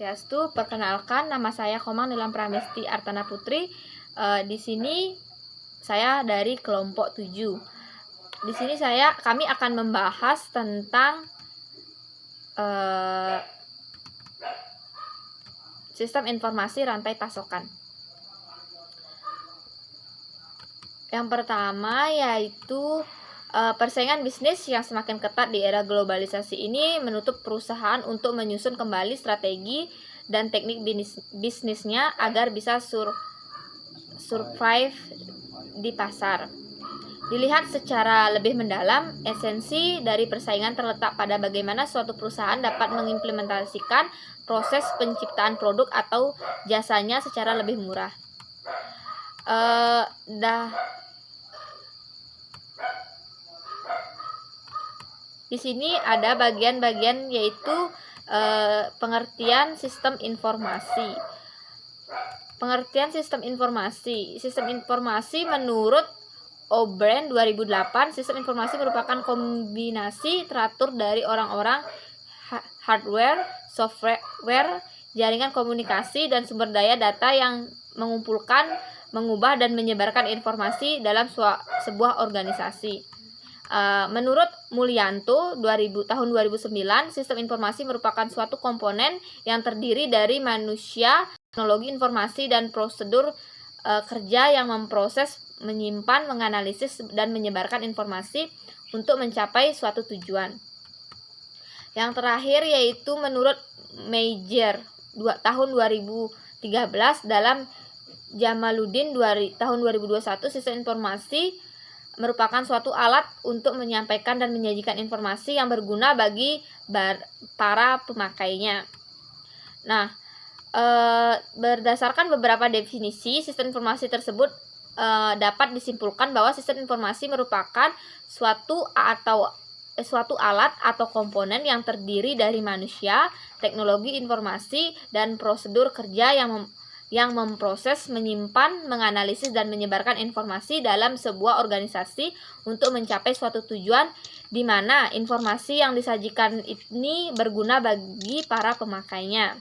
Swastiastu, perkenalkan nama saya Komang Nilam Pramesti Artana Putri. Di sini saya dari kelompok 7. Di sini kami akan membahas tentang sistem informasi rantai pasokan. Yang pertama yaitu persaingan bisnis yang semakin ketat di era globalisasi ini menuntut perusahaan untuk menyusun kembali strategi dan teknik bisnisnya agar bisa survive di pasar. Dilihat secara lebih mendalam, esensi dari persaingan terletak pada bagaimana suatu perusahaan dapat mengimplementasikan proses penciptaan produk atau jasanya secara lebih murah. Di sini ada bagian-bagian yaitu pengertian sistem informasi. Pengertian sistem informasi. Sistem informasi menurut O'Brien 2008, sistem informasi merupakan kombinasi teratur dari orang-orang, hardware, software, jaringan komunikasi, dan sumber daya data yang mengumpulkan, mengubah, dan menyebarkan informasi dalam sebuah organisasi. Menurut Mulyanto tahun 2009, sistem informasi merupakan suatu komponen yang terdiri dari manusia, teknologi informasi, dan prosedur kerja yang memproses, menyimpan, menganalisis, dan menyebarkan informasi untuk mencapai suatu tujuan. Yang terakhir yaitu menurut Meyer tahun 2013 dalam Jamaluddin tahun 2021, sistem informasi merupakan suatu alat untuk menyampaikan dan menyajikan informasi yang berguna bagi para pemakainya. Nah, berdasarkan beberapa definisi, sistem informasi tersebut dapat disimpulkan bahwa sistem informasi merupakan suatu alat atau komponen yang terdiri dari manusia, teknologi informasi, dan prosedur kerja yang memproses, menyimpan, menganalisis, dan menyebarkan informasi dalam sebuah organisasi untuk mencapai suatu tujuan di mana informasi yang disajikan ini berguna bagi para pemakainya.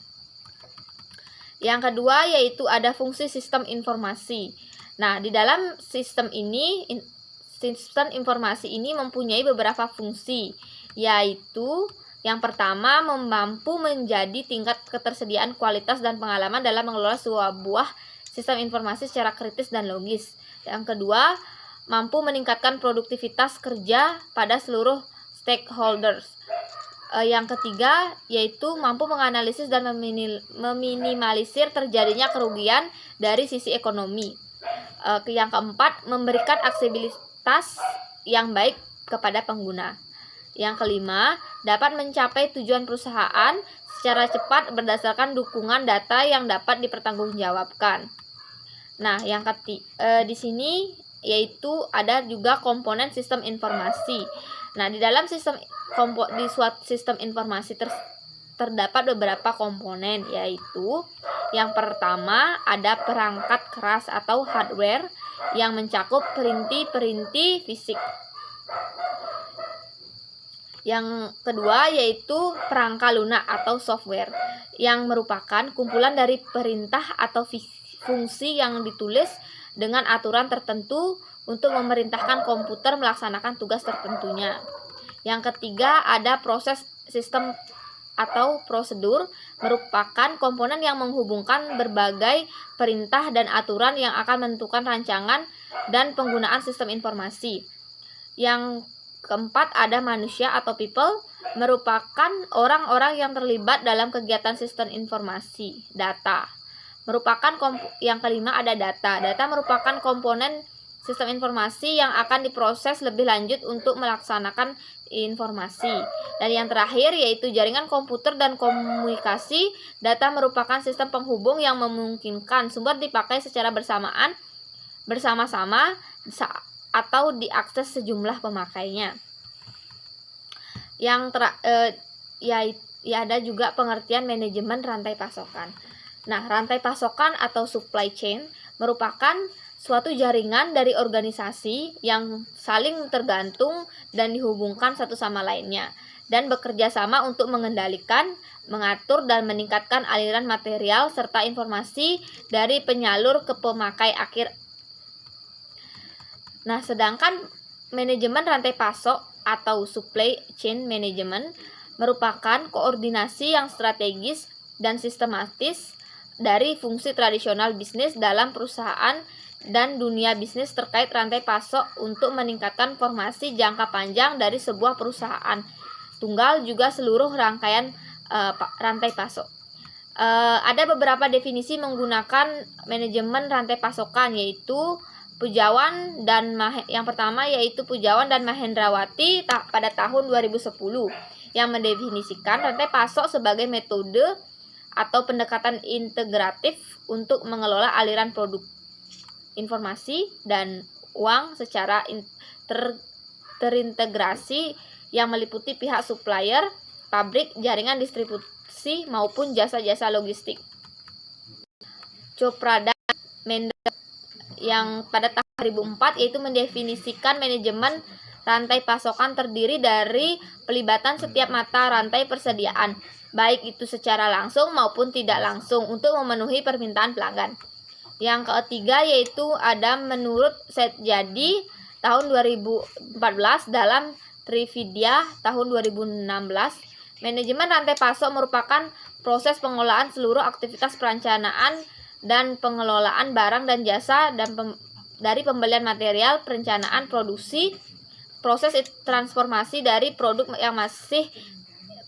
Yang kedua yaitu ada fungsi sistem informasi. Nah, di dalam sistem informasi ini mempunyai beberapa fungsi, yaitu yang pertama, mampu menjadi tingkat ketersediaan, kualitas, dan pengalaman dalam mengelola sebuah sistem informasi secara kritis dan logis. Yang kedua, mampu meningkatkan produktivitas kerja pada seluruh stakeholders. Yang ketiga, yaitu mampu menganalisis dan meminimalisir terjadinya kerugian dari sisi ekonomi. Yang keempat, memberikan aksesibilitas yang baik kepada pengguna. Yang kelima, dapat mencapai tujuan perusahaan secara cepat berdasarkan dukungan data yang dapat dipertanggungjawabkan. Nah, di sini yaitu ada juga komponen sistem informasi. Nah, di dalam suatu sistem informasi terdapat beberapa komponen, yaitu yang pertama ada perangkat keras atau hardware yang mencakup perinti fisik. Yang kedua yaitu perangkat lunak atau software yang merupakan kumpulan dari perintah atau fungsi yang ditulis dengan aturan tertentu untuk memerintahkan komputer melaksanakan tugas tertentunya. Yang ketiga ada proses sistem atau prosedur, merupakan komponen yang menghubungkan berbagai perintah dan aturan yang akan menentukan rancangan dan penggunaan sistem informasi. Yang keempat ada manusia atau people, merupakan orang-orang yang terlibat dalam kegiatan sistem informasi. Data yang kelima ada data. Data merupakan komponen sistem informasi yang akan diproses lebih lanjut untuk melaksanakan informasi. Dan yang terakhir yaitu jaringan komputer dan komunikasi. Data merupakan sistem penghubung yang memungkinkan sumber dipakai secara bersama-sama atau diakses sejumlah pemakainya. Yang ada juga pengertian manajemen rantai pasokan. Nah, rantai pasokan atau supply chain merupakan suatu jaringan dari organisasi yang saling tergantung dan dihubungkan satu sama lainnya dan bekerja sama untuk mengendalikan, mengatur dan meningkatkan aliran material serta informasi dari penyalur ke pemakai akhir. Nah, sedangkan manajemen rantai pasok atau supply chain management merupakan koordinasi yang strategis dan sistematis dari fungsi tradisional bisnis dalam perusahaan dan dunia bisnis terkait rantai pasok untuk meningkatkan formasi jangka panjang dari sebuah perusahaan tunggal juga seluruh rangkaian rantai pasok. Ada beberapa definisi menggunakan manajemen rantai pasokan, yaitu Pujawan dan yang pertama yaitu Pujawan dan Mahendrawati pada tahun 2010 yang mendefinisikan rantai pasok sebagai metode atau pendekatan integratif untuk mengelola aliran produk, informasi, dan uang secara terintegrasi yang meliputi pihak supplier, pabrik, jaringan distribusi maupun jasa-jasa logistik. Chopra dan Mendel yang pada tahun 2004 yaitu mendefinisikan manajemen rantai pasokan terdiri dari pelibatan setiap mata rantai persediaan, baik itu secara langsung maupun tidak langsung untuk memenuhi permintaan pelanggan. Yang ketiga yaitu ada menurut Setjadi tahun 2014 dalam Trividya tahun 2016, manajemen rantai pasok merupakan proses pengolahan seluruh aktivitas perencanaan dan pengelolaan barang dan jasa dan dari pembelian material, perencanaan produksi, proses transformasi dari produk yang masih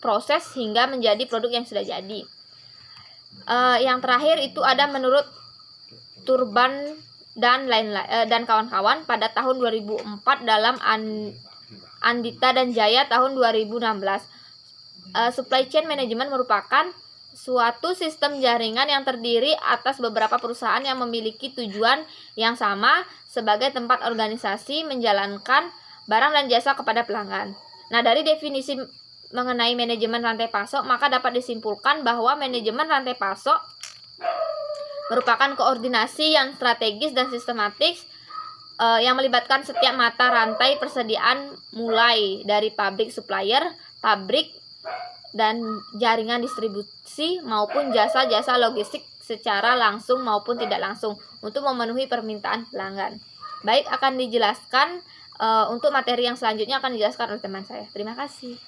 proses hingga menjadi produk yang sudah jadi. Yang terakhir itu ada menurut Turban dan kawan-kawan pada tahun 2004 dalam Andita dan Jaya tahun 2016. Supply chain management merupakan suatu sistem jaringan yang terdiri atas beberapa perusahaan yang memiliki tujuan yang sama sebagai tempat organisasi menjalankan barang dan jasa kepada pelanggan. Nah, dari definisi mengenai manajemen rantai pasok, maka dapat disimpulkan bahwa manajemen rantai pasok merupakan koordinasi yang strategis dan sistematis yang melibatkan setiap mata rantai persediaan mulai dari pabrik supplier, pabrik, dan jaringan distribusi maupun jasa-jasa logistik secara langsung maupun tidak langsung untuk memenuhi permintaan pelanggan. Baik, akan dijelaskan untuk materi yang selanjutnya akan dijelaskan oleh teman saya. Terima kasih.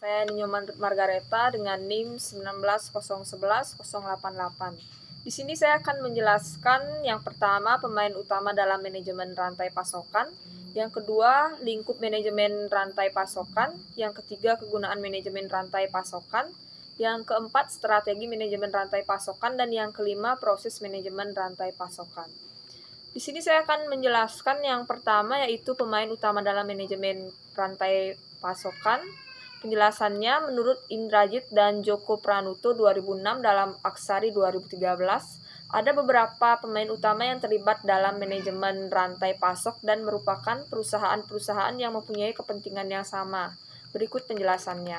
Saya Ninyoman Margareta dengan NIM 19011088. Di sini saya akan menjelaskan yang pertama pemain utama dalam manajemen rantai pasokan, yang kedua lingkup manajemen rantai pasokan, yang ketiga kegunaan manajemen rantai pasokan, yang keempat strategi manajemen rantai pasokan, dan yang kelima proses manajemen rantai pasokan. Di sini saya akan menjelaskan yang pertama yaitu pemain utama dalam manajemen rantai pasokan. Penjelasannya menurut Indrajit dan Joko Pranuto 2006 dalam Aksari 2013, ada beberapa pemain utama yang terlibat dalam manajemen rantai pasok dan merupakan perusahaan-perusahaan yang mempunyai kepentingan yang sama. Berikut penjelasannya.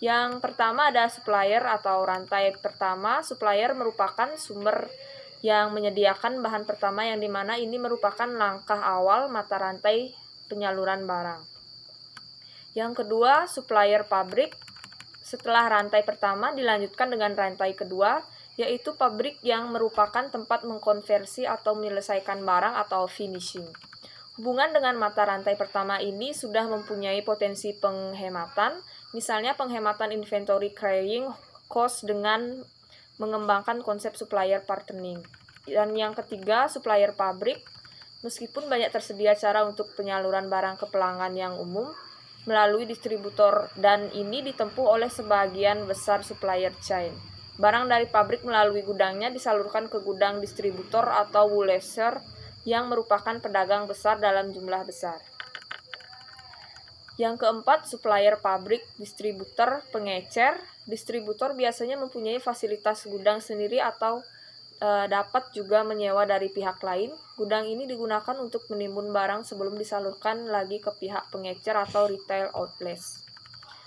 Yang pertama ada supplier atau rantai pertama. Supplier merupakan sumber yang menyediakan bahan pertama yang dimana ini merupakan langkah awal mata rantai penyaluran barang. Yang kedua, supplier pabrik. Setelah rantai pertama dilanjutkan dengan rantai kedua, yaitu pabrik yang merupakan tempat mengkonversi atau menyelesaikan barang atau finishing. Hubungan dengan mata rantai pertama ini sudah mempunyai potensi penghematan, misalnya penghematan inventory carrying cost dengan mengembangkan konsep supplier partnering. Dan yang ketiga, supplier pabrik. Meskipun banyak tersedia cara untuk penyaluran barang ke pelanggan yang umum melalui distributor dan ini ditempuh oleh sebagian besar supplier chain. Barang dari pabrik melalui gudangnya disalurkan ke gudang distributor atau wholesaler yang merupakan pedagang besar dalam jumlah besar. Yang keempat, supplier pabrik, distributor, pengecer. Distributor biasanya mempunyai fasilitas gudang sendiri atau dapat juga menyewa dari pihak lain. Gudang ini digunakan untuk menimbun barang sebelum disalurkan lagi ke pihak pengecer atau retail outlets.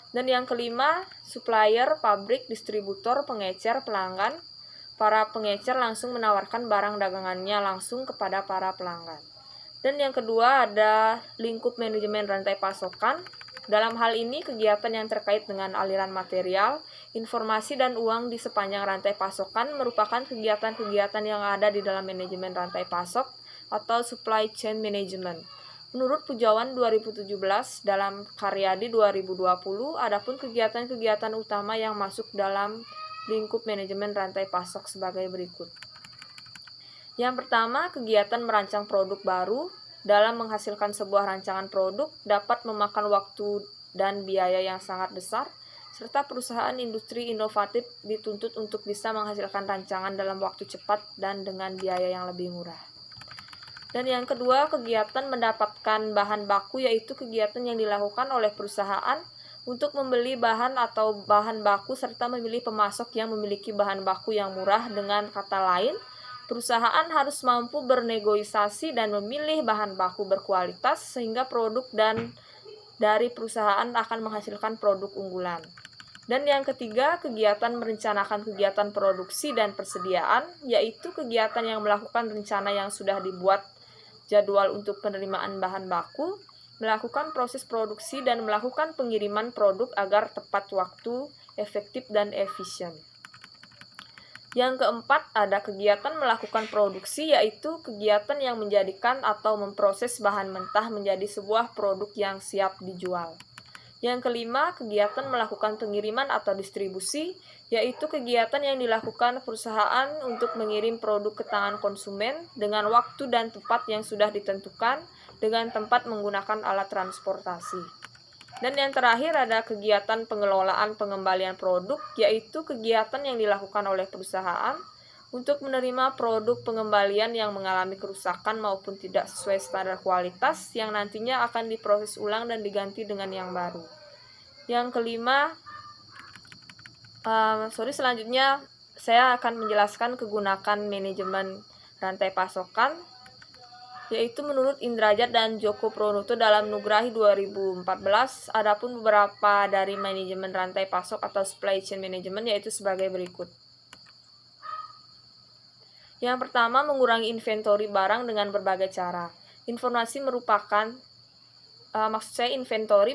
Dan yang kelima, supplier, pabrik, distributor, pengecer, pelanggan. Para pengecer langsung menawarkan barang dagangannya langsung kepada para pelanggan. Dan yang kedua ada lingkup manajemen rantai pasokan. Dalam hal ini, kegiatan yang terkait dengan aliran material, informasi, dan uang di sepanjang rantai pasokan merupakan kegiatan-kegiatan yang ada di dalam manajemen rantai pasok atau supply chain management. Menurut Pujawan 2017 dalam Karyadi 2020, adapun kegiatan-kegiatan utama yang masuk dalam lingkup manajemen rantai pasok sebagai berikut. Yang pertama, kegiatan merancang produk baru. Dalam menghasilkan sebuah rancangan produk dapat memakan waktu dan biaya yang sangat besar, serta perusahaan industri inovatif dituntut untuk bisa menghasilkan rancangan dalam waktu cepat dan dengan biaya yang lebih murah. Dan yang kedua, kegiatan mendapatkan bahan baku, yaitu kegiatan yang dilakukan oleh perusahaan untuk membeli bahan atau bahan baku serta memilih pemasok yang memiliki bahan baku yang murah. Dengan kata lain, perusahaan harus mampu bernegosiasi dan memilih bahan baku berkualitas sehingga produk dan dari perusahaan akan menghasilkan produk unggulan. Dan yang ketiga, kegiatan merencanakan kegiatan produksi dan persediaan, yaitu kegiatan yang melakukan rencana yang sudah dibuat jadwal untuk penerimaan bahan baku, melakukan proses produksi dan melakukan pengiriman produk agar tepat waktu, efektif, dan efisien. Yang keempat, ada kegiatan melakukan produksi, yaitu kegiatan yang menjadikan atau memproses bahan mentah menjadi sebuah produk yang siap dijual. Yang kelima, kegiatan melakukan pengiriman atau distribusi, yaitu kegiatan yang dilakukan perusahaan untuk mengirim produk ke tangan konsumen dengan waktu dan tempat yang sudah ditentukan dengan tempat menggunakan alat transportasi. Dan yang terakhir ada kegiatan pengelolaan pengembalian produk, yaitu kegiatan yang dilakukan oleh perusahaan untuk menerima produk pengembalian yang mengalami kerusakan maupun tidak sesuai standar kualitas yang nantinya akan diproses ulang dan diganti dengan yang baru. Yang kelima, selanjutnya saya akan menjelaskan kegunakan manajemen rantai pasokan, yaitu menurut Indrajat dan Joko Pronuto dalam Nugrahi 2014, adapun beberapa dari manajemen rantai pasok atau supply chain management yaitu sebagai berikut. Yang pertama, mengurangi inventory barang dengan berbagai cara. Inventory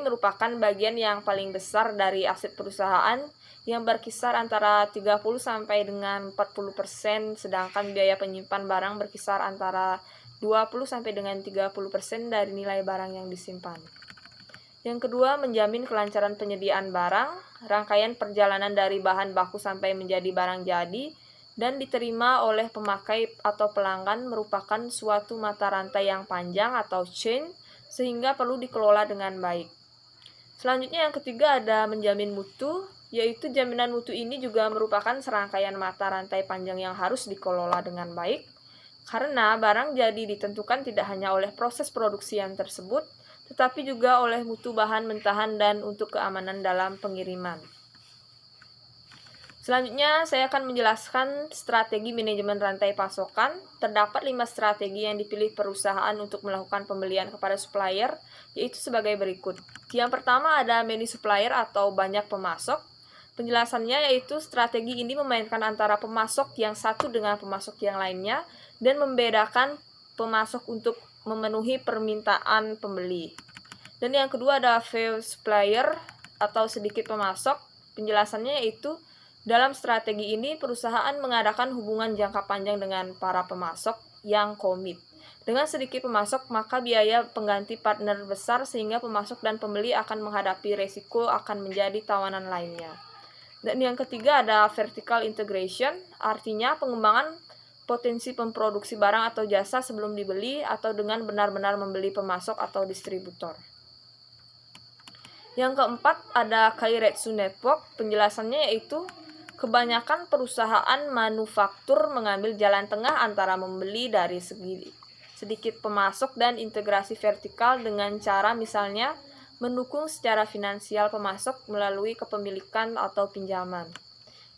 merupakan bagian yang paling besar dari aset perusahaan yang berkisar antara 30 sampai dengan 40%, sedangkan biaya penyimpan barang berkisar antara 20 sampai dengan 30% dari nilai barang yang disimpan. Yang kedua, menjamin kelancaran penyediaan barang. Rangkaian perjalanan dari bahan baku sampai menjadi barang jadi dan diterima oleh pemakai atau pelanggan merupakan suatu mata rantai yang panjang atau chain, sehingga perlu dikelola dengan baik. Selanjutnya yang ketiga ada menjamin mutu, yaitu jaminan mutu ini juga merupakan serangkaian mata rantai panjang yang harus dikelola dengan baik. Karena barang jadi ditentukan tidak hanya oleh proses produksi yang tersebut, tetapi juga oleh mutu bahan mentahan dan untuk keamanan dalam pengiriman. Selanjutnya, saya akan menjelaskan strategi manajemen rantai pasokan. Terdapat 5 strategi yang dipilih perusahaan untuk melakukan pembelian kepada supplier, yaitu sebagai berikut. Yang pertama ada many supplier atau banyak pemasok. Penjelasannya yaitu strategi ini memainkan antara pemasok yang satu dengan pemasok yang lainnya dan membedakan pemasok untuk memenuhi permintaan pembeli. Dan yang kedua ada few supplier atau sedikit pemasok. Penjelasannya yaitu dalam strategi ini perusahaan mengadakan hubungan jangka panjang dengan para pemasok yang komit. Dengan sedikit pemasok maka biaya pengganti partner besar sehingga pemasok dan pembeli akan menghadapi resiko akan menjadi tawanan lainnya. Dan yang ketiga ada vertical integration, artinya pengembangan potensi pemproduksi barang atau jasa sebelum dibeli atau dengan benar-benar membeli pemasok atau distributor. Yang keempat ada Kairetsu Network. Penjelasannya yaitu kebanyakan perusahaan manufaktur mengambil jalan tengah antara membeli dari sedikit pemasok dan integrasi vertikal dengan cara misalnya mendukung secara finansial pemasok melalui kepemilikan atau pinjaman.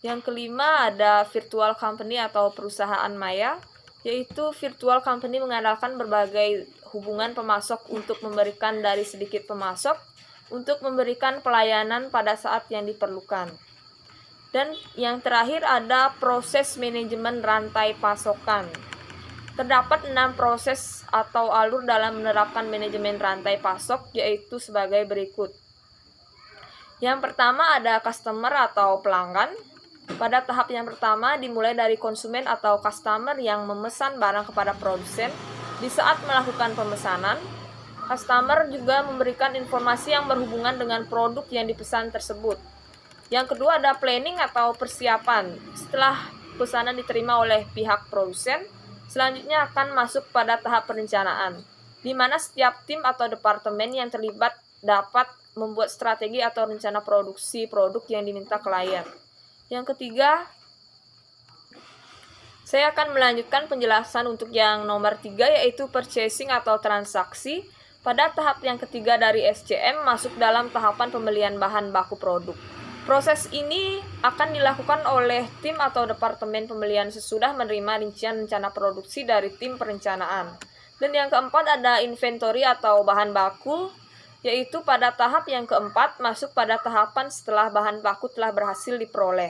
Yang kelima ada virtual company atau perusahaan maya, yaitu virtual company mengandalkan berbagai hubungan pemasok untuk memberikan dari sedikit pemasok untuk memberikan pelayanan pada saat yang diperlukan. Dan yang terakhir ada proses manajemen rantai pasokan. Terdapat 6 proses atau alur dalam menerapkan manajemen rantai pasok, yaitu sebagai berikut. Yang pertama ada customer atau pelanggan. Pada tahap yang pertama dimulai dari konsumen atau customer yang memesan barang kepada produsen. Di saat melakukan pemesanan, customer juga memberikan informasi yang berhubungan dengan produk yang dipesan tersebut. Yang kedua ada planning atau persiapan. Setelah pesanan diterima oleh pihak produsen, selanjutnya akan masuk pada tahap perencanaan, di mana setiap tim atau departemen yang terlibat dapat membuat strategi atau rencana produksi produk yang diminta klien. Yang ketiga, saya akan melanjutkan penjelasan untuk yang nomor 3, yaitu purchasing atau transaksi. Pada tahap yang ketiga dari SCM masuk dalam tahapan pembelian bahan baku produk. Proses ini akan dilakukan oleh tim atau departemen pembelian sesudah menerima rincian rencana produksi dari tim perencanaan. Dan yang keempat ada inventory atau bahan baku, yaitu pada tahap yang keempat masuk pada tahapan setelah bahan baku telah berhasil diperoleh.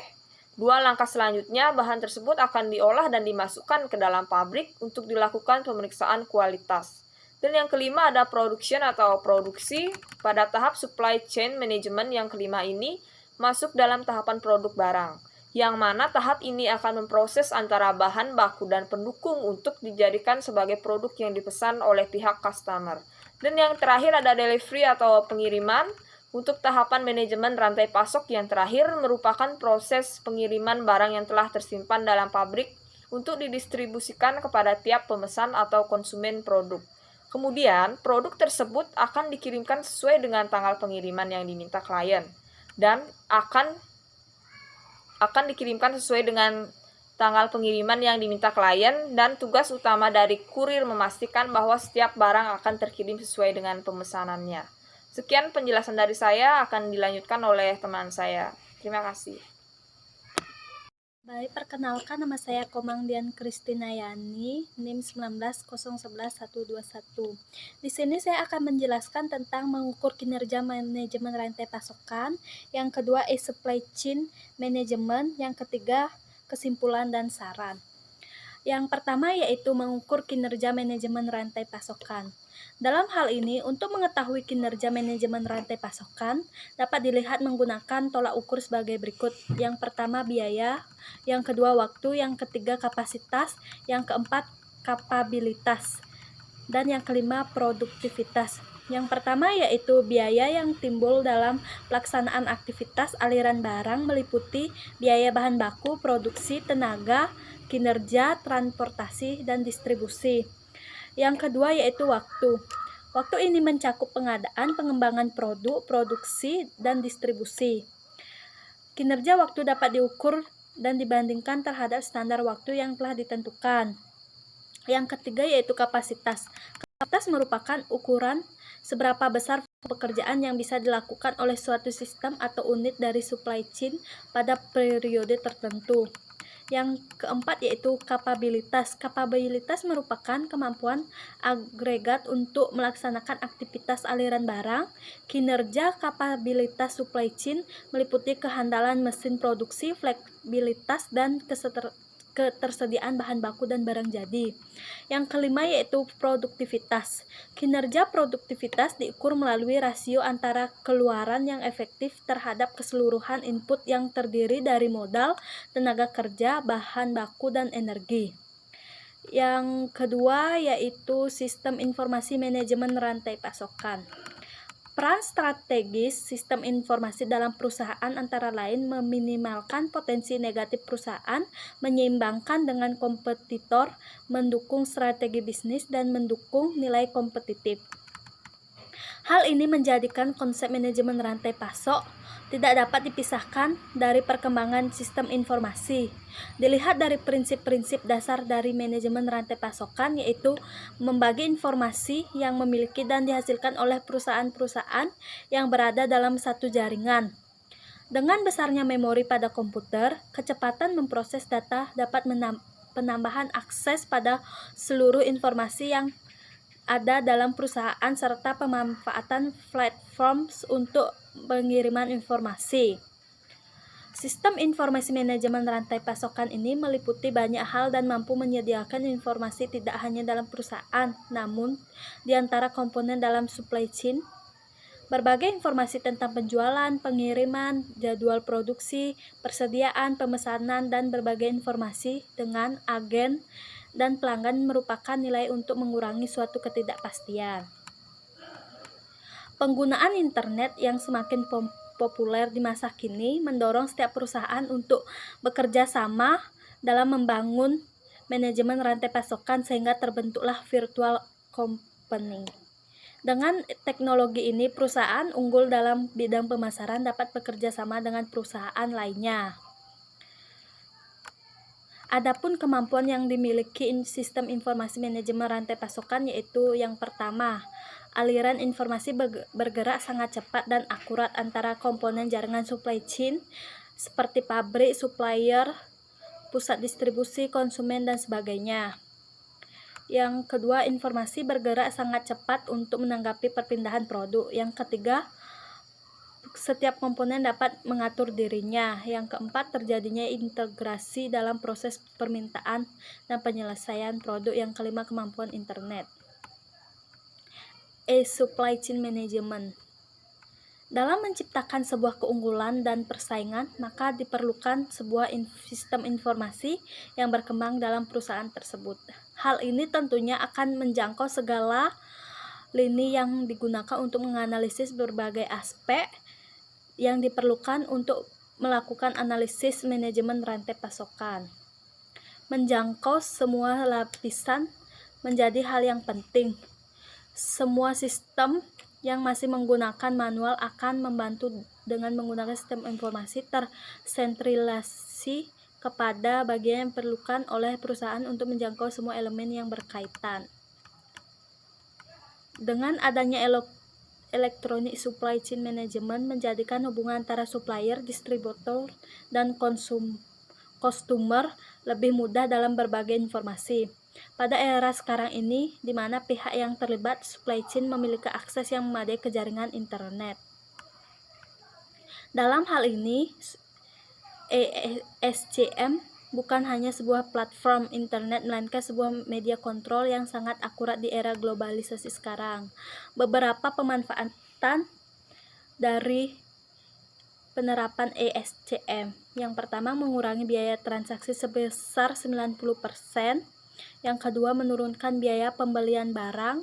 Dua langkah selanjutnya, bahan tersebut akan diolah dan dimasukkan ke dalam pabrik untuk dilakukan pemeriksaan kualitas. Dan yang kelima ada production atau produksi. Pada tahap supply chain management yang kelima ini masuk dalam tahapan produk barang, yang mana tahap ini akan memproses antara bahan baku dan pendukung untuk dijadikan sebagai produk yang dipesan oleh pihak customer. Dan yang terakhir ada delivery atau pengiriman. Untuk tahapan manajemen rantai pasok yang terakhir merupakan proses pengiriman barang yang telah tersimpan dalam pabrik untuk didistribusikan kepada tiap pemesan atau konsumen produk. Kemudian, produk tersebut akan dikirimkan sesuai dengan tanggal pengiriman yang diminta klien dan akan dikirimkan sesuai dengan tanggal pengiriman yang diminta klien, dan tugas utama dari kurir memastikan bahwa setiap barang akan terkirim sesuai dengan pemesanannya. Sekian penjelasan dari saya, akan dilanjutkan oleh teman saya. Terima kasih. Baik, perkenalkan nama saya Komangdian Kristina Yani, NIM 190111121. Di sini saya akan menjelaskan tentang mengukur kinerja manajemen rantai pasokan, yang kedua supply chain management, yang ketiga kesimpulan dan saran. Yang pertama yaitu mengukur kinerja manajemen rantai pasokan. Dalam hal ini, untuk mengetahui kinerja manajemen rantai pasokan, dapat dilihat menggunakan tolak ukur sebagai berikut. Yang pertama biaya, yang kedua waktu, yang ketiga kapasitas, yang keempat kapabilitas, dan yang kelima produktivitas. Yang pertama yaitu biaya yang timbul dalam pelaksanaan aktivitas aliran barang meliputi biaya bahan baku, produksi, tenaga, kinerja, transportasi, dan distribusi. Yang kedua yaitu waktu. Waktu ini mencakup pengadaan, pengembangan produk, produksi, dan distribusi. Kinerja waktu dapat diukur dan dibandingkan terhadap standar waktu yang telah ditentukan. Yang ketiga yaitu kapasitas. Kapasitas merupakan ukuran seberapa besar pekerjaan yang bisa dilakukan oleh suatu sistem atau unit dari supply chain pada periode tertentu. Yang keempat yaitu kapabilitas. Kapabilitas merupakan kemampuan agregat untuk melaksanakan aktivitas aliran barang. Kinerja kapabilitas supply chain meliputi kehandalan mesin produksi, fleksibilitas, dan ketersediaan bahan baku dan barang jadi. Yang kelima yaitu produktivitas. Kinerja produktivitas diukur melalui rasio antara keluaran yang efektif terhadap keseluruhan input yang terdiri dari modal, tenaga kerja, bahan baku, dan energi. Yang kedua yaitu sistem informasi manajemen rantai pasokan. Peran strategis sistem informasi dalam perusahaan antara lain meminimalkan potensi negatif perusahaan, menyeimbangkan dengan kompetitor, mendukung strategi bisnis, dan mendukung nilai kompetitif. Hal ini menjadikan konsep manajemen rantai pasok tidak dapat dipisahkan dari perkembangan sistem informasi. Dilihat dari prinsip-prinsip dasar dari manajemen rantai pasokan, yaitu membagi informasi yang memiliki dan dihasilkan oleh perusahaan-perusahaan yang berada dalam satu jaringan. Dengan besarnya memori pada komputer, kecepatan memproses data dapat penambahan akses pada seluruh informasi yang ada dalam perusahaan serta pemanfaatan platform untuk pengiriman informasi. Sistem informasi manajemen rantai pasokan ini meliputi banyak hal dan mampu menyediakan informasi tidak hanya dalam perusahaan, namun di antara komponen dalam supply chain. Berbagai informasi tentang penjualan, pengiriman, jadwal produksi, persediaan, pemesanan, dan berbagai informasi dengan agen dan pelanggan merupakan nilai untuk mengurangi suatu ketidakpastian. Penggunaan internet yang semakin populer di masa kini mendorong setiap perusahaan untuk bekerja sama dalam membangun manajemen rantai pasokan sehingga terbentuklah virtual company. Dengan teknologi ini, perusahaan unggul dalam bidang pemasaran dapat bekerja sama dengan perusahaan lainnya. Adapun kemampuan yang dimiliki sistem informasi manajemen rantai pasokan yaitu yang pertama, aliran informasi bergerak sangat cepat dan akurat antara komponen jaringan supply chain seperti pabrik, supplier, pusat distribusi, konsumen, dan sebagainya. Yang kedua, informasi bergerak sangat cepat untuk menanggapi perpindahan produk. Yang ketiga, setiap komponen dapat mengatur dirinya. Yang keempat, terjadinya integrasi dalam proses permintaan dan penyelesaian produk. Yang kelima, kemampuan internet. Supply chain management. Dalam menciptakan sebuah keunggulan dan persaingan, maka diperlukan sebuah sistem informasi yang berkembang dalam perusahaan tersebut. Hal ini tentunya akan menjangkau segala lini yang digunakan untuk menganalisis berbagai aspek yang diperlukan untuk melakukan analisis manajemen rantai pasokan. Menjangkau semua lapisan menjadi hal yang penting. Semua sistem yang masih menggunakan manual akan membantu dengan menggunakan sistem informasi tersentralisasi kepada bagian yang diperlukan oleh perusahaan untuk menjangkau semua elemen yang berkaitan. Dengan adanya electronic supply chain management menjadikan hubungan antara supplier, distributor, dan customer lebih mudah dalam berbagai informasi. Pada era sekarang ini, di mana pihak yang terlibat supply chain memiliki akses yang memadai ke jaringan internet. Dalam hal ini, ESCM bukan hanya sebuah platform internet, melainkan sebuah media kontrol yang sangat akurat di era globalisasi sekarang. Beberapa pemanfaatan dari penerapan ESCM. Yang pertama, mengurangi biaya transaksi sebesar 90%. Yang kedua, menurunkan biaya pembelian barang.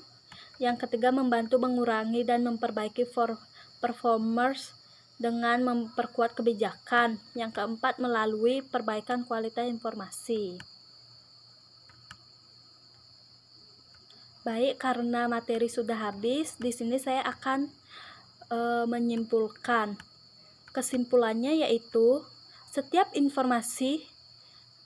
Yang ketiga, membantu mengurangi dan memperbaiki performance dengan memperkuat kebijakan. Yang keempat, melalui perbaikan kualitas informasi. Baik, karena materi sudah habis, di sini saya akan menyimpulkan. Kesimpulannya yaitu, setiap informasi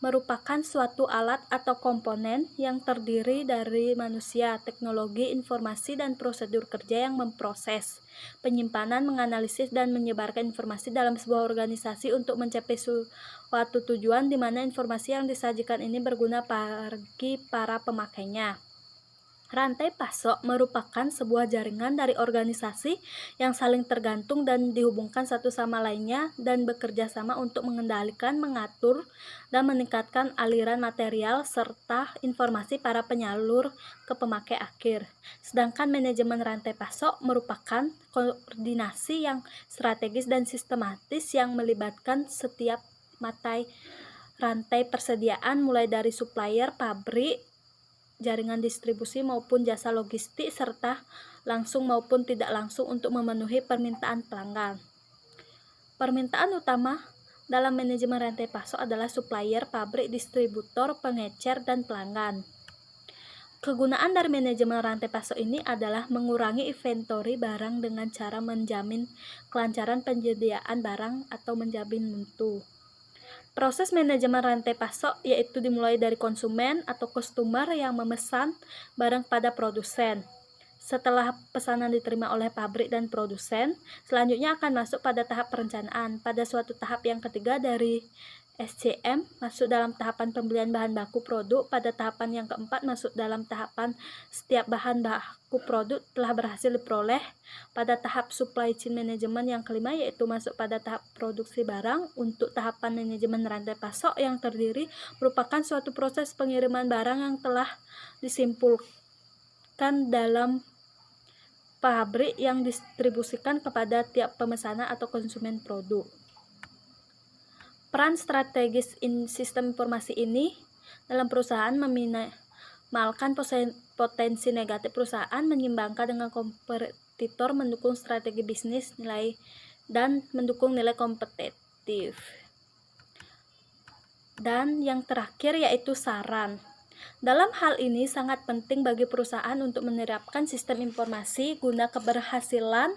merupakan suatu alat atau komponen yang terdiri dari manusia, teknologi, informasi, dan prosedur kerja yang memproses, penyimpanan, menganalisis, dan menyebarkan informasi dalam sebuah organisasi untuk mencapai suatu tujuan di mana informasi yang disajikan ini berguna bagi para pemakainya. Rantai pasok merupakan sebuah jaringan dari organisasi yang saling tergantung dan dihubungkan satu sama lainnya dan bekerja sama untuk mengendalikan, mengatur, dan meningkatkan aliran material serta informasi para penyalur ke pemakai akhir. Sedangkan manajemen rantai pasok merupakan koordinasi yang strategis dan sistematis yang melibatkan setiap rantai persediaan mulai dari supplier, pabrik, jaringan distribusi maupun jasa logistik serta langsung maupun tidak langsung untuk memenuhi permintaan pelanggan. Permintaan utama dalam manajemen rantai pasok adalah supplier, pabrik, distributor, pengecer, dan pelanggan. Kegunaan dari manajemen rantai pasok ini adalah mengurangi inventory barang dengan cara menjamin kelancaran penyediaan barang atau menjamin mutu. Proses manajemen rantai pasok yaitu dimulai dari konsumen atau customer yang memesan barang pada produsen. Setelah pesanan diterima oleh pabrik dan produsen, selanjutnya akan masuk pada tahap perencanaan. Pada suatu tahap yang ketiga dari SCM masuk dalam tahapan pembelian bahan baku produk. Pada tahapan yang keempat masuk dalam tahapan setiap bahan baku produk telah berhasil diperoleh. Pada tahap supply chain management yang kelima yaitu masuk pada tahap produksi barang. Untuk tahapan manajemen rantai pasok yang terdiri merupakan suatu proses pengiriman barang yang telah disimpulkan dalam pabrik yang distribusikan kepada tiap pemesanan atau konsumen produk. Peran strategis sistem informasi ini dalam perusahaan meminimalkan potensi negatif perusahaan, menyeimbangkan dengan kompetitor, mendukung strategi bisnis nilai dan mendukung nilai kompetitif. Dan yang terakhir yaitu saran. Dalam hal ini sangat penting bagi perusahaan untuk menerapkan sistem informasi guna keberhasilan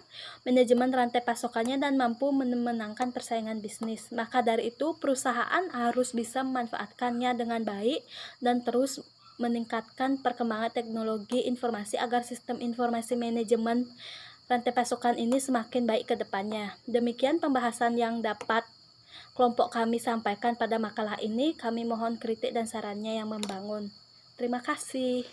manajemen rantai pasokannya dan mampu memenangkan persaingan bisnis. Maka dari itu perusahaan harus bisa memanfaatkannya dengan baik dan terus meningkatkan perkembangan teknologi informasi agar sistem informasi manajemen rantai pasokan ini semakin baik ke depannya. Demikian pembahasan yang dapat kelompok kami sampaikan pada makalah ini. Kami mohon kritik dan sarannya yang membangun. Terima kasih.